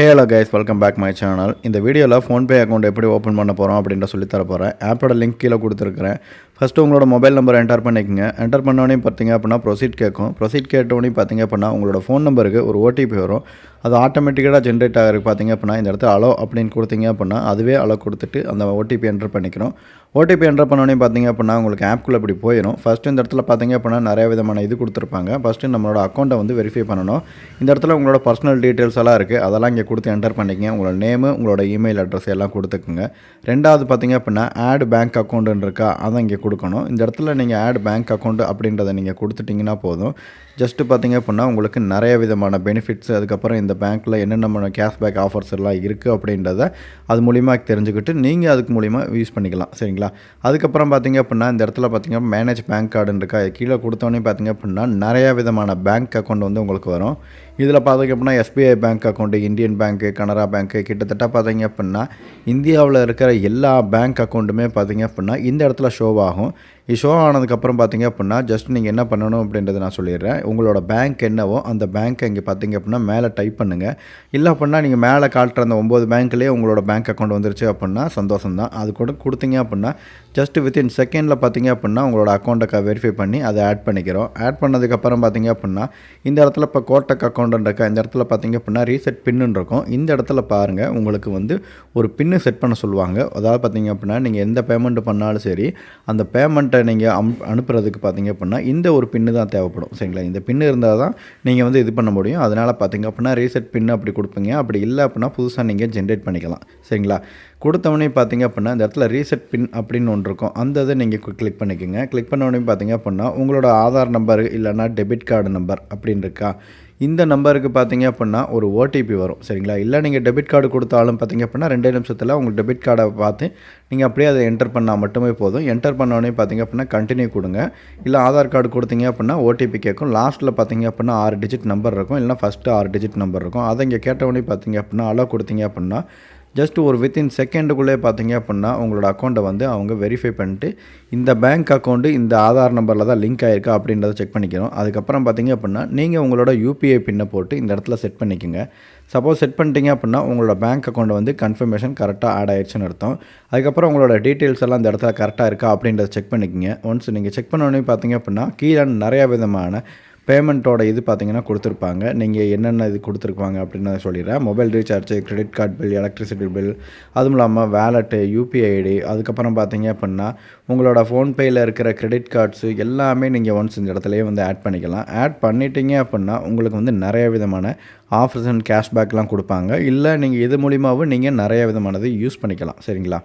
Hello guys, welcome back my channel. இந்த வீடியோவில் PhonePe account எப்படி ஓப்பன் பண்ண போகிறோம் அப்படின்ற சொல்லித்தர போகிறேன். ஆப்போட லிங்க் கீழே கொடுத்துருக்கிறேன். ஃபஸ்ட்டு உங்களோட மொபைல் நம்பர் என்டர் பண்ணிக்கோங்க. என்டர் பண்ணோடனே பார்த்தீங்க அப்படின்னா ப்ரொசீட் கேட்கும். ப்ரொசீட் கேட்டோடனே பார்த்தீங்க அப்படின்னா உங்களோட ஃபோன் நம்பருக்கு ஒரு ஓடிபி வரும். அது ஆட்டோமேட்டிக்காக ஜென்ரேட் ஆகிறதுக்கு பார்த்தீங்க அப்படின்னா இந்த இடத்துல அலோ அப்படின்னு கொடுத்தீங்க அப்படின்னா அதுவே அலோ கொடுத்துட்டு அந்த ஓடிபி என்டர் பண்ணிக்கிறோம். ஓடிபி என்டர் பண்ணோடனே பார்த்தீங்க அப்படின்னா உங்களுக்கு ஆப்குள்ளே இப்படி போயிடும். ஃபஸ்ட்டு இந்த இடத்துல பார்த்தீங்க அப்படின்னா நிறைய விதமான இது கொடுத்துருப்பாங்க. ஃபஸ்ட்டு நம்மளோட அக்கௌண்ட்டை வந்து வெரிஃபை பண்ணணும். இந்த இடத்துல உங்களோட பர்சனல் டீட்டெயில்ஸ் எல்லாம் இருக்குது. அதெல்லாம் இங்கே கொடுத்து என்டர் பண்ணிக்கங்க. உங்களோட நேமு, உங்களோட இமெயில் அட்ரஸ் எல்லாம் கொடுத்துக்குங்க. ரெண்டாவது பார்த்தீங்க அப்படின்னா ஆட் பேங்க் அக்கௌண்ட்டுன்னு இருக்கா, அதை இங்கே கொடுக்கணும். இந்த இடத்துல நீங்கள் ஆட் பேங்க் அக்கௌண்ட் அப்படின்றத நீங்கள் கொடுத்துட்டிங்கன்னா போதும். ஜஸ்ட்டு பார்த்தீங்க அப்படின்னா உங்களுக்கு நிறைய விதமான பெனிஃபிட்ஸ், அதுக்கப்புறம் இந்த பேங்க்கில் என்னென்ன கேஷ்பேக் ஆஃபர்ஸ் எல்லாம் இருக்குது அப்படின்றத அது மூலிமா தெரிஞ்சுக்கிட்டு நீங்கள் அதுக்கு மூலிமா யூஸ் பண்ணிக்கலாம். சரிங்களா? அதுக்கப்புறம் பார்த்தீங்க அப்படின்னா இந்த இடத்துல பார்த்தீங்க மேனேஜ் பேங்க் கார்டுன்னு இருக்கா, கீழே கொடுத்தோன்னே பார்த்தீங்க அப்படின்னா நிறையா விதமான பேங்க் அக்கௌண்ட் வந்து உங்களுக்கு வரும். இதில் பார்த்தீங்க அப்படின்னா எஸ்பிஐ பேங்க் அக்கௌண்ட்டு, இந்தியன் பேங்க்கு, கனரா பேங்க்கு, கிட்டத்தட்ட பார்த்தீங்க அப்படின்னா இந்தியாவில் இருக்கிற எல்லா பேங்க் அக்கௌண்ட்டுமே பார்த்தீங்க அப்படின்னா இந்த இடத்துல ஷோ ஆகும். இது ஷோ ஆனதுக்கப்புறம் பார்த்தீங்க அப்படின்னா ஜஸ்ட் நீங்கள் என்ன பண்ணணும் அப்படின்றத நான் சொல்லிடுறேன். உங்களோட பேங்க் என்னவோ அந்த பேங்க்கை இங்கே பார்த்தீங்க அப்படின்னா மேலே டைப் பண்ணுங்கள். இல்லை அப்படின்னா நீங்கள் மேலே காட்டுற அந்த 9 பேங்க்லேயே உங்களோட பேங்க் அக்கௌண்ட் வந்துருச்சு அப்படின்னா சந்தோஷம் தான். அது கூட கொடுத்தீங்க அப்படின்னா ஜஸ்ட் வித்தின் செகண்டில் பார்த்தீங்க அப்படின்னா உங்களோட அக்கௌண்ட்டை வெரிஃபை பண்ணி அதை ஆட் பண்ணிக்கிறோம். ஆட் பண்ணதுக்கப்புறம் பார்த்தீங்க அப்படின்னா இந்த இடத்துல இப்போ கோட்டக் அக்கௌண்ட் இருக்கா, இந்த இடத்துல பார்த்தீங்க அப்படின்னா ரீசெட் பின்னு இருக்கும். இந்த இடத்துல பாருங்கள், உங்களுக்கு வந்து ஒரு பின்னு செட் பண்ண சொல்லுவாங்க. அதாவது பார்த்தீங்க அப்படின்னா நீங்கள் எந்த பேமெண்ட் பண்ணாலும் சரி, அந்த பேமெண்ட்டை நீங்கள் அனுப்புறதுக்கு பார்த்தீங்க அப்படின்னா இந்த ஒரு பின்னு தான் தேவைப்படும். சரிங்களா? இந்த பின்னு இருந்தால் தான் நீங்கள் வந்து இது பண்ண முடியும். அதனால் பார்த்தீங்க அப்படின்னா ரீசெட் பின்னு அப்படி கொடுப்பீங்க. அப்படி இல்லை அப்படின்னா புதுசாக நீங்கள் ஜென்ரேட் பண்ணிக்கலாம். சரிங்களா? கொடுத்தவொடனே பார்த்தீங்க அப்படின்னா இந்த இடத்துல ரீசெட் பின் அப்படின்னு ஒன்று இருக்கும். அந்த இதை நீங்கள் கிளிக் பண்ணிக்கோங்க. கிளிக் பண்ண பார்த்தீங்க அப்படின்னா உங்களோட ஆதார் நம்பர் இல்லைனா டெபிட் கார்டு நம்பர் அப்படின்னு இருக்கா, இந்த நம்பருக்கு பார்த்தீங்க அப்படின்னா ஒரு ஓடிபி வரும். சரிங்களா? இல்லை நீங்கள் டெபிட் கார்டு கொடுத்தாலும் பார்த்தீங்க அப்படின்னா 2 நிமிஷத்தில் உங்கள் டெபிட் கார்டை பார்த்து நீங்கள் அப்படியே அதை என்டர் பண்ணால் மட்டுமே போதும். என்டர் பண்ணோடனே பார்த்தீங்க அப்படின்னா கண்டினியூ கொடுங்க. இல்லை ஆதார் கார்டு கொடுத்தீங்க அப்படின்னா ஓடிபி கேட்கும். லாஸ்ட்டில் பார்த்தீங்க அப்படின்னா 6 டிஜிட் நம்பர் இருக்கும். இல்லைனா ஃபஸ்ட்டு 6 டிஜிட் நம்பர் இருக்கும். அதை இங்கே கேட்டவுடனே பார்த்தீங்க அப்படின்னா அலோ கொடுத்தீங்க அப்படின்னா ஜஸ்ட் ஒரு வித்தின் செகண்டுக்குள்ளே பார்த்தீங்க அப்படின்னா உங்களோட அக்கௌண்ட்டை வந்து அவங்க வெரிஃபை பண்ணிட்டு இந்த பேங்க் அக்கௌண்ட்டு இந்த ஆதார் நம்பரில் தான் லிங்க் ஆகிருக்கா அப்படின்றத செக் பண்ணிக்கிறோம். அதுக்கப்புறம் பார்த்தீங்க அப்படின்னா நீங்கள் உங்களோட யூபிஐ பின்னை போட்டு இந்த இடத்துல செட் பண்ணிக்கோங்க. சப்போஸ் செட் பண்ணிட்டீங்க அப்படின்னா உங்களோட பேங்க் அக்கௌண்ட் வந்து கன்ஃபர்மேஷன் கரெக்டாக ஆட் ஆயிடுச்சுன்னு அர்த்தம். அதுக்கப்புறம் உங்களோட டீட்டெயில்ஸ் எல்லாம் இந்த இடத்துல கரெக்டாக இருக்கா அப்படின்றத செக் பண்ணிக்கோங்க. ஒன்ஸ் நீங்கள் செக் பண்ணோடனே பார்த்தீங்க அப்படின்னா கீழே நிறையா விதமான பேமெண்ட்டோட இது பார்த்தீங்கன்னா கொடுத்துருப்பாங்க. நீங்கள் என்னென்ன இது கொடுத்துருப்பாங்க அப்படின்னு நான் சொல்லிடுறேன். Mobile recharge, credit card bill, electricity bill, அதுவும் இல்லாமல் வேலெட்டு, யூபிஐ ஐடி, அதுக்கப்புறம் பார்த்தீங்க அப்படின்னா உங்களோட ஃபோன்பேயில் இருக்கிற கிரெடிட் கார்ட்ஸு எல்லாமே நீங்கள் ஒன்ஸ் இந்த இடத்துலையே வந்து ஆட் பண்ணிக்கலாம். ஆட் பண்ணிட்டீங்க அப்படின்னா உங்களுக்கு வந்து நிறைய விதமான ஆஃபர்ஸ் அண்ட் கேஷ்பேக்லாம் கொடுப்பாங்க. இல்லை நீங்கள் இது மூலிமாவும் நீங்கள் நிறைய விதமானது யூஸ் பண்ணிக்கலாம். சரிங்களா?